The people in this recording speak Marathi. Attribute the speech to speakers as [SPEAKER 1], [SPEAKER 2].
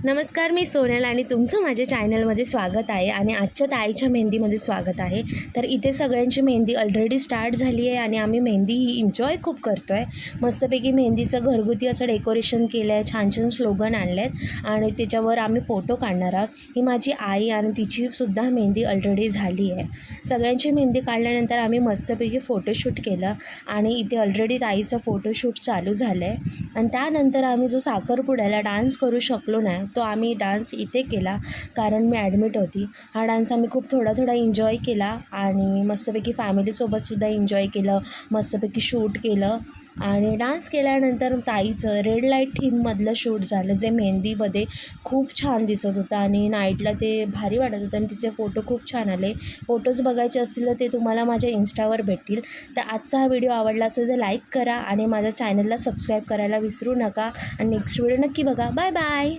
[SPEAKER 1] नमस्कार, मी सोनल आणि तुमचं माझ्या चॅनलमध्ये स्वागत आहे आणि आजच्या ताईच्या मेहंदीमध्ये स्वागत आहे। तर इथे सगळ्यांची मेहंदी ऑलरेडी स्टार्ट झाली आहे आणि आम्ही मेहंदी ही एन्जॉय खूप करतो आहे। मस्तपैकी मेहंदीचं घरगुती असं डेकोरेशन केलं आहे, छान छान स्लोगन आणले आहेत आणि त्याच्यावर आम्ही फोटो काढणार आहोत। ही माझी आई आणि तिचीसुद्धा मेहंदी ऑलरेडी झाली आहे। सगळ्यांची मेहंदी काढल्यानंतर आम्ही मस्तपैकी फोटोशूट केलं आणि इथे ऑलरेडी ताईचं फोटोशूट चालू झालं आहे आणि त्यानंतर आम्ही जो साखरपुड्याला डान्स करू शकलो नाही तो आम्ही डान्स इथे केला, कारण मी ॲडमिट होती। हा डान्स आम्ही खूप थोडा एन्जॉय केला आणि मस्तपैकी फॅमिलीसोबतसुद्धा एन्जॉय केलं, मस्तपैकी शूट केलं आणि डान्स केल्यानंतर ताईचं रेड लाईट थीममधलं शूट झालं, जे मेहंदीमध्ये खूप छान दिसत होतं आणि नाईटला ते भारी वाटत होतं आणि तिचे फोटो खूप छान आले। फोटोज बघायचे असतील तर ते तुम्हाला माझ्या इंस्टावर भेटतील। तर आजचा हा व्हिडिओ आवडला असेल तर लाईक करा आणि माझ्या चॅनलला सबस्क्राईब करायला विसरू नका आणि नेक्स्ट व्हिडिओ नक्की बघा। Bye bye.